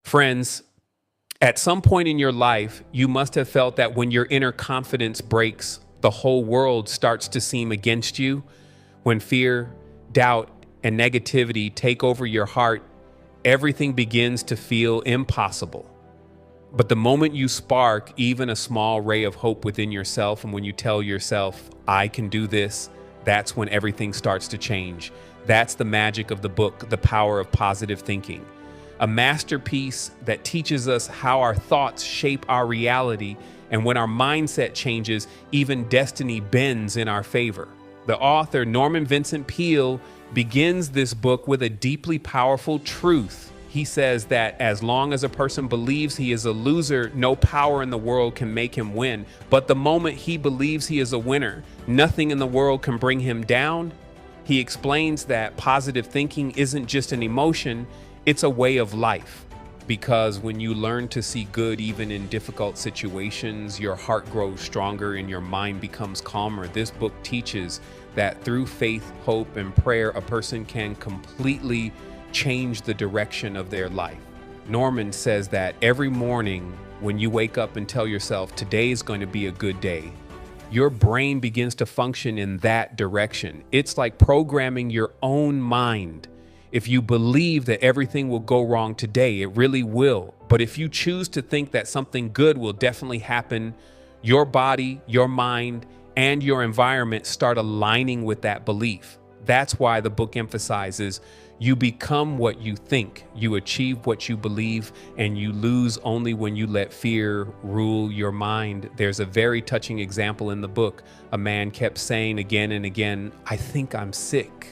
Friends, at some point in your life, you must have felt that when your inner confidence breaks, the whole world starts to seem against you. When fear, doubt, and negativity take over your heart, everything begins to feel impossible. But the moment you spark even a small ray of hope within yourself, and when you tell yourself, I can do this, that's when everything starts to change. That's the magic of the book, The Power of Positive Thinking. A masterpiece that teaches us how our thoughts shape our reality, and when our mindset changes, even destiny bends in our favor. The author, Norman Vincent Peale, begins this book with a deeply powerful truth. He says that as long as a person believes he is a loser, no power in the world can make him win. But the moment he believes he is a winner, nothing in the world can bring him down. He explains that positive thinking isn't just an emotion, it's a way of life. Because when you learn to see good even in difficult situations, your heart grows stronger and your mind becomes calmer. This book teaches that through faith, hope, and prayer, a person can completely change the direction of their life. Norman says that every morning when you wake up and tell yourself today is going to be a good day, your brain begins to function in that direction. It's like programming your own mind. If you believe that everything will go wrong today, it really will. But if you choose to think that something good will definitely happen, your body, your mind, and your environment start aligning with that belief. That's why the book emphasizes you become what you think, you achieve what you believe, and you lose only when you let fear rule your mind. There's a very touching example in the book. A man kept saying again and again, I think I'm sick.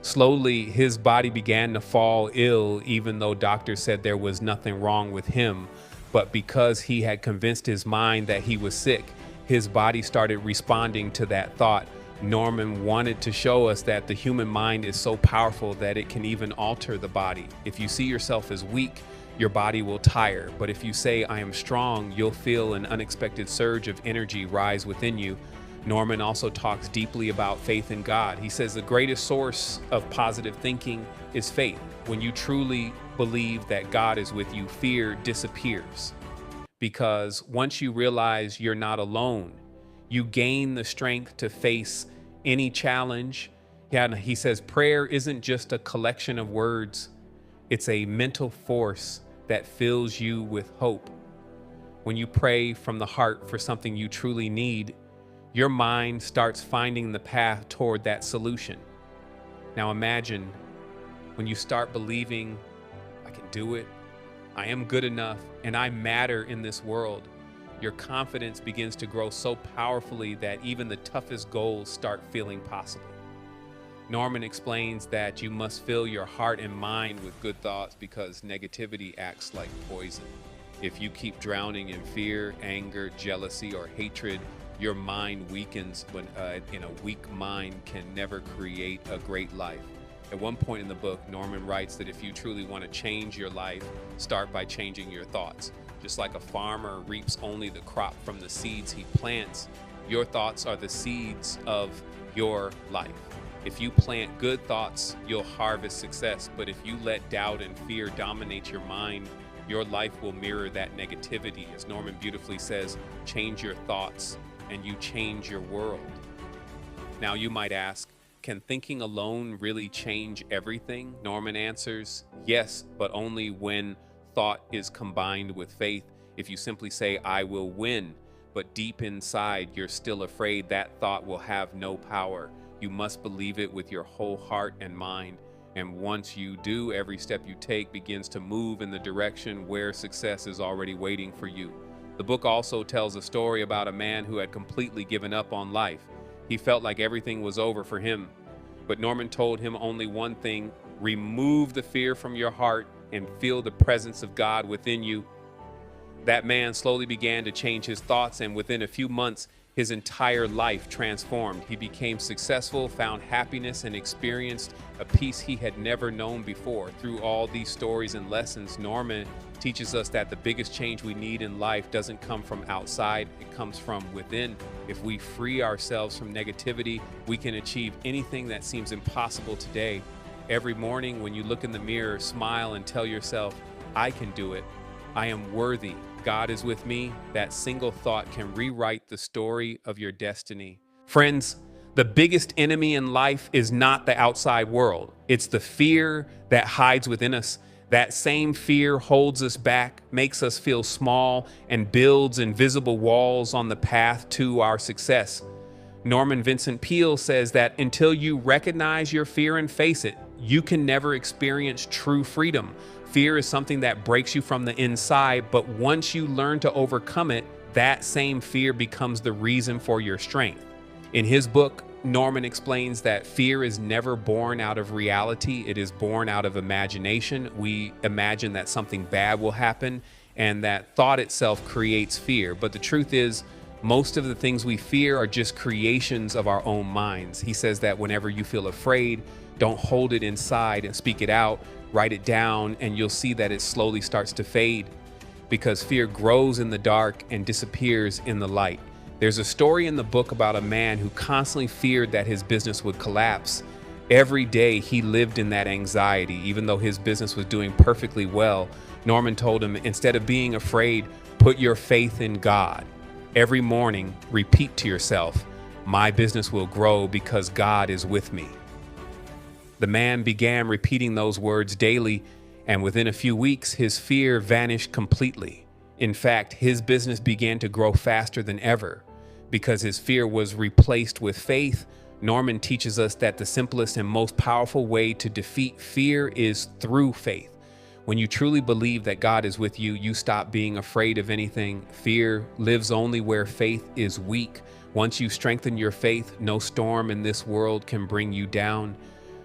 Slowly, his body began to fall ill, even though doctors said there was nothing wrong with him. But because he had convinced his mind that he was sick, his body started responding to that thought. Norman wanted to show us that the human mind is so powerful that it can even alter the body. If you see yourself as weak, your body will tire. But if you say, I am strong, you'll feel an unexpected surge of energy rise within you. Norman also talks deeply about faith in God. He says the greatest source of positive thinking is faith. When you truly believe that God is with you, fear disappears. Because once you realize you're not alone, you gain the strength to face any challenge. Yeah, he says prayer isn't just a collection of words. It's a mental force that fills you with hope. When you pray from the heart for something you truly need, your mind starts finding the path toward that solution. Now imagine when you start believing, I can do it, I am good enough, and I matter in this world. Your confidence begins to grow so powerfully that even the toughest goals start feeling possible. Norman explains that you must fill your heart and mind with good thoughts because negativity acts like poison. If you keep drowning in fear, anger, jealousy, or hatred, your mind weakens when in a weak mind can never create a great life. At one point in the book, Norman writes that if you truly want to change your life, start by changing your thoughts. Just like a farmer reaps only the crop from the seeds he plants, your thoughts are the seeds of your life. If you plant good thoughts, you'll harvest success. But if you let doubt and fear dominate your mind, your life will mirror that negativity. As Norman beautifully says, change your thoughts and you change your world. Now you might ask, can thinking alone really change everything? Norman answers, yes, but only when thought is combined with faith. If you simply say, I will win, but deep inside you're still afraid, that thought will have no power. You must believe it with your whole heart and mind. And once you do, every step you take begins to move in the direction where success is already waiting for you. The book also tells a story about a man who had completely given up on life. He felt like everything was over for him. But Norman told him only one thing: remove the fear from your heart and feel the presence of God within you. That man slowly began to change his thoughts, and within a few months, his entire life transformed. He became successful, found happiness, and experienced a peace he had never known before. Through all these stories and lessons, Norman teaches us that the biggest change we need in life doesn't come from outside, it comes from within. If we free ourselves from negativity, we can achieve anything that seems impossible today. Every morning when you look in the mirror, smile and tell yourself, I can do it. I am worthy. God is with me. That single thought can rewrite the story of your destiny. Friends, the biggest enemy in life is not the outside world. It's the fear that hides within us. That same fear holds us back, makes us feel small, and builds invisible walls on the path to our success. Norman Vincent Peale says that until you recognize your fear and face it, you can never experience true freedom. Fear is something that breaks you from the inside, but once you learn to overcome it, that same fear becomes the reason for your strength. In his book, Norman explains that fear is never born out of reality. It is born out of imagination. We imagine that something bad will happen, and that thought itself creates fear. But the truth is, most of the things we fear are just creations of our own minds. He says that whenever you feel afraid, don't hold it inside and speak it out. Write it down, and you'll see that it slowly starts to fade, because fear grows in the dark and disappears in the light. There's a story in the book about a man who constantly feared that his business would collapse. Every day he lived in that anxiety, even though his business was doing perfectly well. Norman told him, instead of being afraid, put your faith in God. Every morning, repeat to yourself, my business will grow because God is with me. The man began repeating those words daily, and within a few weeks, his fear vanished completely. In fact, his business began to grow faster than ever because his fear was replaced with faith. Norman teaches us that the simplest and most powerful way to defeat fear is through faith. When you truly believe that God is with you, you stop being afraid of anything. Fear lives only where faith is weak. Once you strengthen your faith, no storm in this world can bring you down.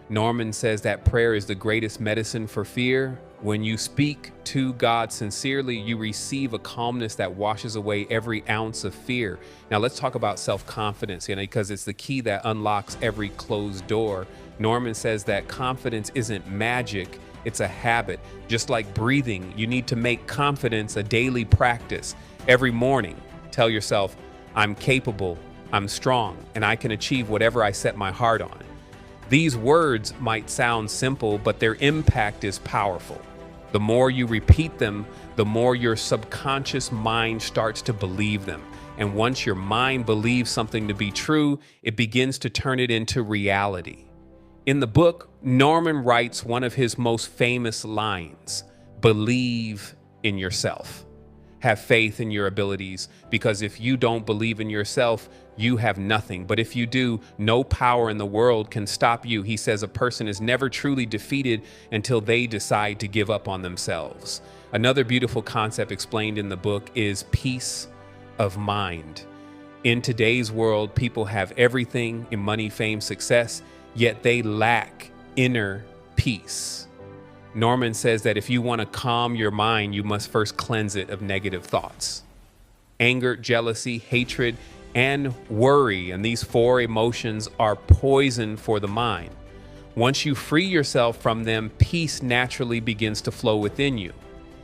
Norman says that prayer is the greatest medicine for fear. When you speak to God sincerely, you receive a calmness that washes away every ounce of fear. Now let's talk about self-confidence, because it's the key that unlocks every closed door. Norman says that confidence isn't magic, it's a habit. Just like breathing, you need to make confidence a daily practice. Every morning, tell yourself, I'm capable, I'm strong, and I can achieve whatever I set my heart on. These words might sound simple, but their impact is powerful. The more you repeat them, the more your subconscious mind starts to believe them. And once your mind believes something to be true, it begins to turn it into reality. In the book, Norman writes one of his most famous lines, believe in yourself. Have faith in your abilities, because if you don't believe in yourself, you have nothing. But if you do, no power in the world can stop you. He says a person is never truly defeated until they decide to give up on themselves. Another beautiful concept explained in the book is peace of mind. In today's world, people have everything in money, fame, success, yet they lack inner peace. Norman says that if you want to calm your mind, you must first cleanse it of negative thoughts. Anger, jealousy, hatred, and worry, and these four emotions are poison for the mind. Once you free yourself from them, peace naturally begins to flow within you.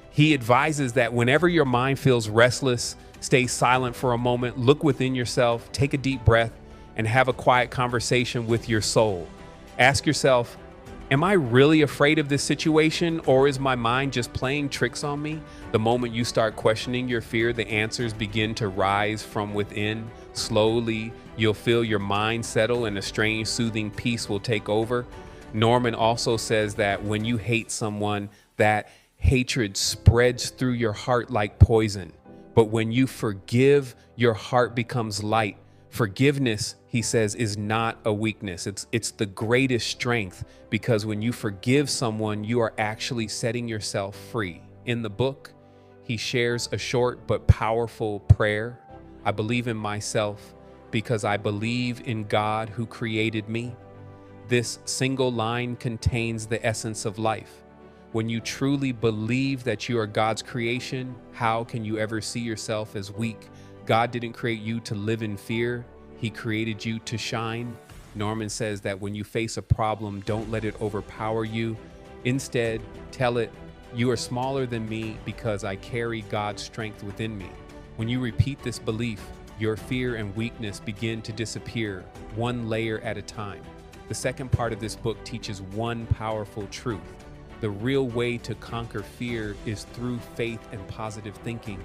He advises that whenever your mind feels restless, stay silent for a moment, look within yourself, take a deep breath, and have a quiet conversation with your soul. Ask yourself, am I really afraid of this situation, or is my mind just playing tricks on me? The moment you start questioning your fear, the answers begin to rise from within. Slowly, you'll feel your mind settle and a strange, soothing peace will take over. Norman also says that when you hate someone, that hatred spreads through your heart like poison. But when you forgive, your heart becomes light. Forgiveness, he says, is not a weakness. It's the greatest strength, because when you forgive someone, you are actually setting yourself free. In the book, he shares a short but powerful prayer. I believe in myself because I believe in God who created me. This single line contains the essence of life. When you truly believe that you are God's creation, how can you ever see yourself as weak? God didn't create you to live in fear. He created you to shine. Norman says that when you face a problem, don't let it overpower you. Instead, tell it, you are smaller than me because I carry God's strength within me. When you repeat this belief, your fear and weakness begin to disappear, one layer at a time. The second part of this book teaches one powerful truth. The real way to conquer fear is through faith and positive thinking.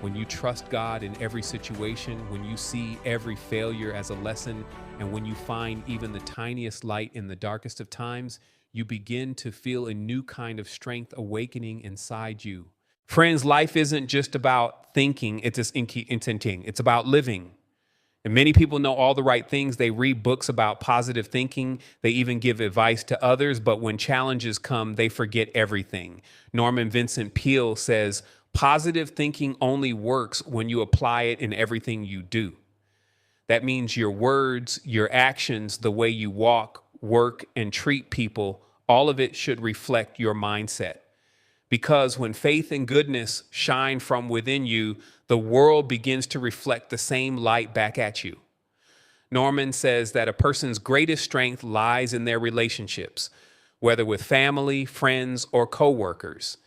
When you trust God in every situation, when you see every failure as a lesson, and when you find even the tiniest light in the darkest of times, you begin to feel a new kind of strength awakening inside you. Friends, life isn't just about thinking, it's about living. And many people know all the right things. They read books about positive thinking. They even give advice to others. But when challenges come, they forget everything. Norman Vincent Peale says, positive thinking only works when you apply it in everything you do. That means your words, your actions, the way you walk, work, and treat people, all of it should reflect your mindset. Because when faith and goodness shine from within you, the world begins to reflect the same light back at you. Norman says that a person's greatest strength lies in their relationships, whether with family, friends, or coworkers.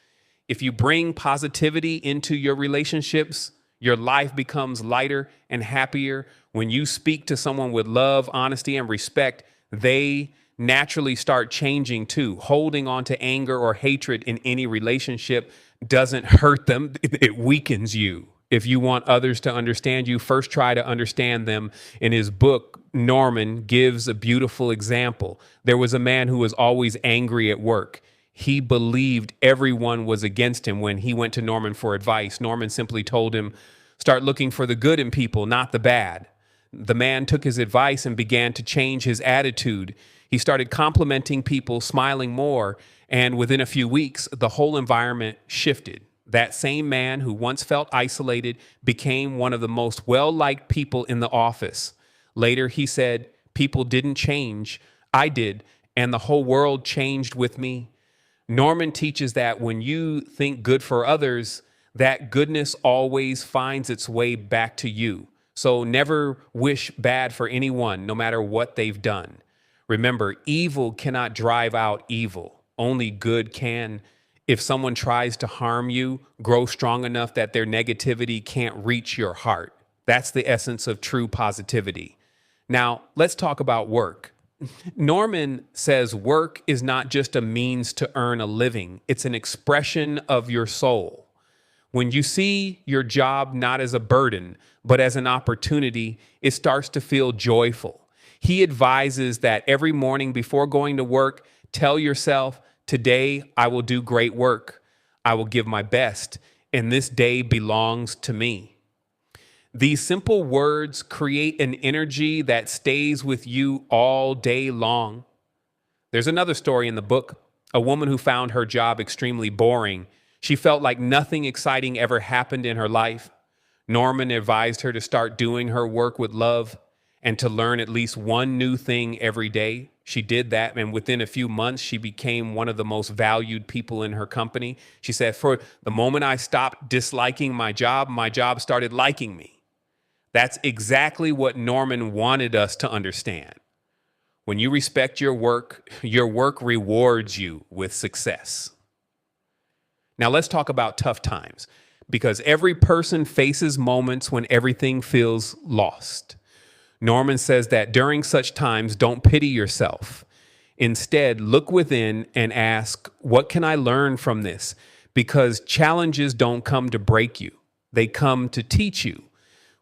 If you bring positivity into your relationships, your life becomes lighter and happier. When you speak to someone with love, honesty, and respect, they naturally start changing too. Holding on to anger or hatred in any relationship doesn't hurt them, it weakens you. If you want others to understand you, first try to understand them. In his book, Norman gives a beautiful example. There was a man who was always angry at work. He believed everyone was against him. When he went to Norman for advice, Norman simply told him, start looking for the good in people, not the bad. The man took his advice and began to change his attitude. He started complimenting people, smiling more, and within a few weeks, the whole environment shifted. That same man who once felt isolated became one of the most well-liked people in the office. Later, he said, people didn't change, I did, and the whole world changed with me. Norman teaches that when you think good for others, that goodness always finds its way back to you. So never wish bad for anyone, no matter what they've done. Remember, evil cannot drive out evil. Only good can. If someone tries to harm you, grow strong enough that their negativity can't reach your heart. That's the essence of true positivity. Now, let's talk about work. Norman says work is not just a means to earn a living. It's an expression of your soul. When you see your job not as a burden, but as an opportunity, it starts to feel joyful. He advises that every morning before going to work, tell yourself, today I will do great work. I will give my best, and this day belongs to me. These simple words create an energy that stays with you all day long. There's another story in the book, a woman who found her job extremely boring. She felt like nothing exciting ever happened in her life. Norman advised her to start doing her work with love and to learn at least one new thing every day. She did that, and within a few months, she became one of the most valued people in her company. She said, for the moment I stopped disliking my job started liking me. That's exactly what Norman wanted us to understand. When you respect your work rewards you with success. Now let's talk about tough times, because every person faces moments when everything feels lost. Norman says that during such times, don't pity yourself. Instead, look within and ask, what can I learn from this? Because challenges don't come to break you. They come to teach you.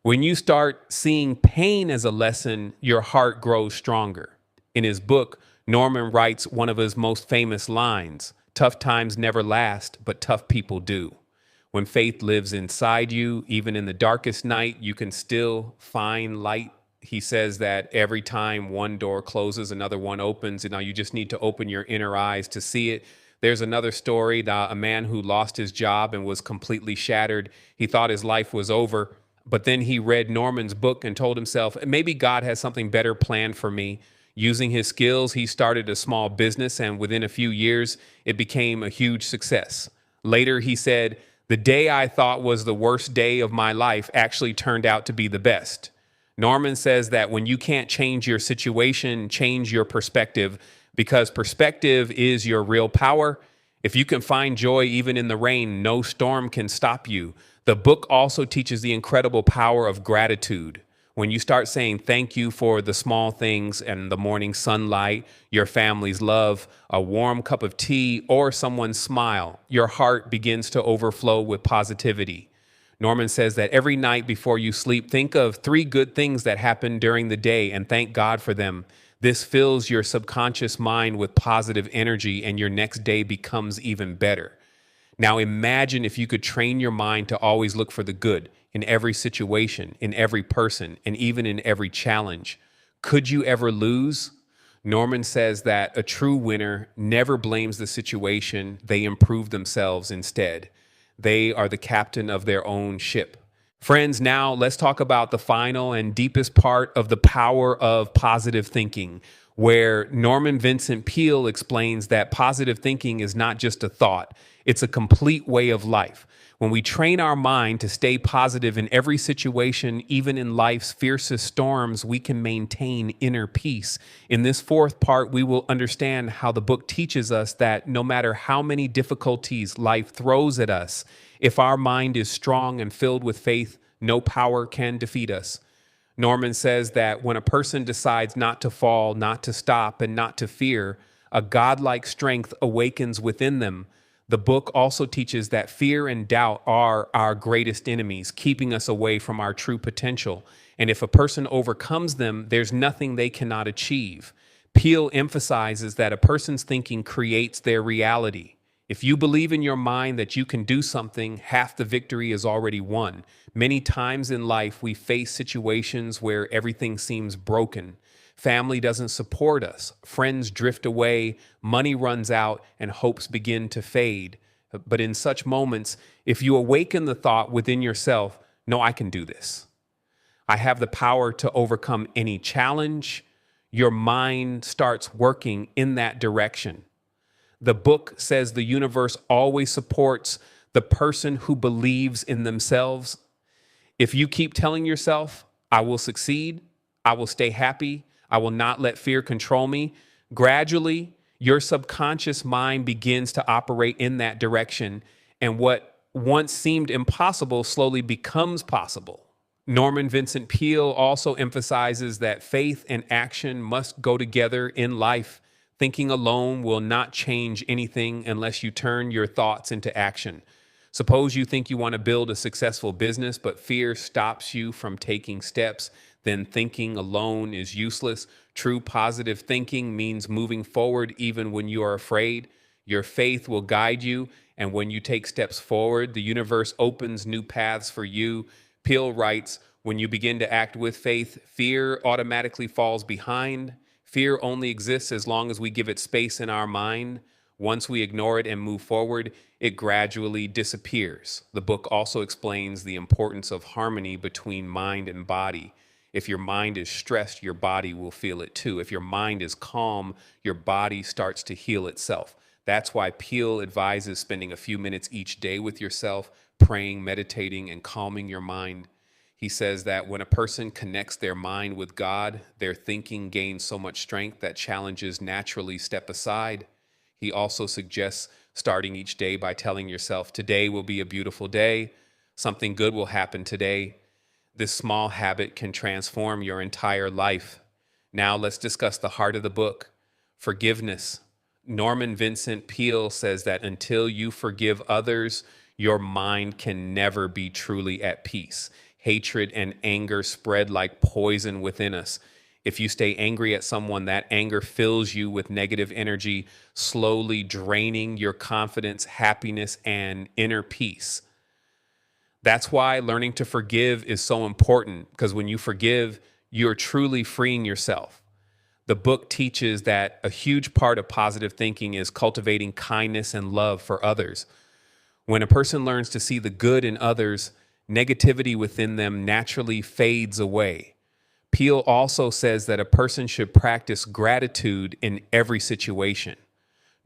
When you start seeing pain as a lesson, your heart grows stronger. In his book, Norman writes one of his most famous lines, tough times never last, but tough people do. When faith lives inside you, even in the darkest night, you can still find light. He says that every time one door closes, another one opens, and now you just need to open your inner eyes to see it. There's another story, a man who lost his job and was completely shattered. He thought his life was over, but then he read Norman's book and told himself, maybe God has something better planned for me. Using his skills, he started a small business, and within a few years, it became a huge success. Later, he said, the day I thought was the worst day of my life actually turned out to be the best. Norman says that when you can't change your situation, change your perspective, because perspective is your real power. If you can find joy even in the rain, no storm can stop you. The book also teaches the incredible power of gratitude. When you start saying thank you for the small things and the morning sunlight, your family's love, a warm cup of tea, or someone's smile, your heart begins to overflow with positivity. Norman says that every night before you sleep, think of 3 good things that happened during the day and thank God for them. This fills your subconscious mind with positive energy, and your next day becomes even better. Now imagine if you could train your mind to always look for the good in every situation, in every person, and even in every challenge. Could you ever lose? Norman says that a true winner never blames the situation, they improve themselves instead. They are the captain of their own ship. Friends, now let's talk about the final and deepest part of the power of positive thinking, where Norman Vincent Peale explains that positive thinking is not just a thought, it's a complete way of life. When we train our mind to stay positive in every situation, even in life's fiercest storms, we can maintain inner peace. In this 4th part, we will understand how the book teaches us that no matter how many difficulties life throws at us, if our mind is strong and filled with faith, no power can defeat us. Norman says that when a person decides not to fall, not to stop, and not to fear, a godlike strength awakens within them. The book also teaches that fear and doubt are our greatest enemies, keeping us away from our true potential. And if a person overcomes them, there's nothing they cannot achieve. Peale emphasizes that a person's thinking creates their reality. If you believe in your mind that you can do something, half the victory is already won. Many times in life, we face situations where everything seems broken. Family doesn't support us, friends drift away, money runs out, and hopes begin to fade. But in such moments, if you awaken the thought within yourself, no, I can do this. I have the power to overcome any challenge. Your mind starts working in that direction. The book says the universe always supports the person who believes in themselves. If you keep telling yourself, I will succeed, I will stay happy, I will not let fear control me, gradually, your subconscious mind begins to operate in that direction, and what once seemed impossible slowly becomes possible. Norman Vincent Peale also emphasizes that faith and action must go together in life. Thinking alone will not change anything unless you turn your thoughts into action. Suppose you think you want to build a successful business, but fear stops you from taking steps. Then thinking alone is useless. True positive thinking means moving forward even when you are afraid. Your faith will guide you, and when you take steps forward, the universe opens new paths for you. Peale writes, when you begin to act with faith, fear automatically falls behind. Fear only exists as long as we give it space in our mind. Once we ignore it and move forward, it gradually disappears. The book also explains the importance of harmony between mind and body. If your mind is stressed, your body will feel it too. If your mind is calm, your body starts to heal itself. That's why Peale advises spending a few minutes each day with yourself, praying, meditating, and calming your mind. He says that when a person connects their mind with God, their thinking gains so much strength that challenges naturally step aside. He also suggests starting each day by telling yourself, today will be a beautiful day. Something good will happen today. This small habit can transform your entire life. Now let's discuss the heart of the book, forgiveness. Norman Vincent Peale says that until you forgive others, your mind can never be truly at peace. Hatred and anger spread like poison within us. If you stay angry at someone, that anger fills you with negative energy, slowly draining your confidence, happiness, and inner peace. That's why learning to forgive is so important, because when you forgive, you're truly freeing yourself. The book teaches that a huge part of positive thinking is cultivating kindness and love for others. When a person learns to see the good in others, negativity within them naturally fades away. Peale also says that a person should practice gratitude in every situation.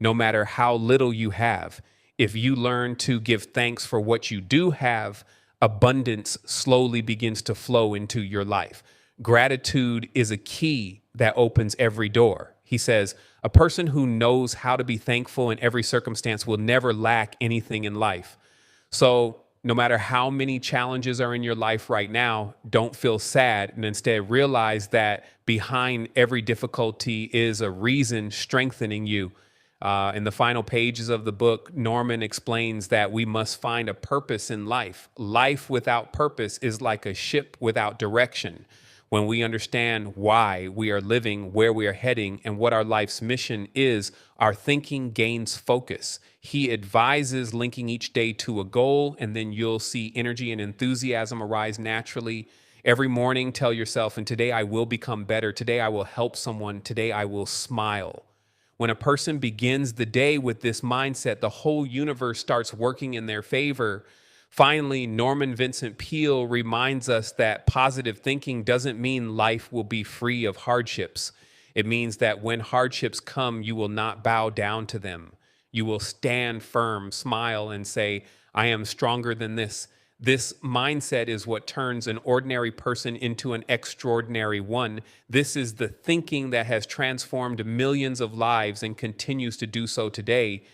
No matter how little you have, if you learn to give thanks for what you do have, abundance slowly begins to flow into your life. Gratitude is a key that opens every door. He says, a person who knows how to be thankful in every circumstance will never lack anything in life. So no matter how many challenges are in your life right now, don't feel sad, and instead realize that behind every difficulty is a reason strengthening you. In the final pages of the book, Norman explains that we must find a purpose in life. Life without purpose is like a ship without direction. When we understand why we are living, where we are heading, and what our life's mission is, our thinking gains focus. He advises linking each day to a goal, and then you'll see energy and enthusiasm arise naturally. Every morning, tell yourself, and today I will become better. Today I will help someone. Today I will smile. When a person begins the day with this mindset, the whole universe starts working in their favor. Finally, Norman Vincent Peale reminds us that positive thinking doesn't mean life will be free of hardships. It means that when hardships come, you will not bow down to them. You will stand firm, smile, and say, I am stronger than this. This mindset is what turns an ordinary person into an extraordinary one. This is the thinking that has transformed millions of lives and continues to do so today.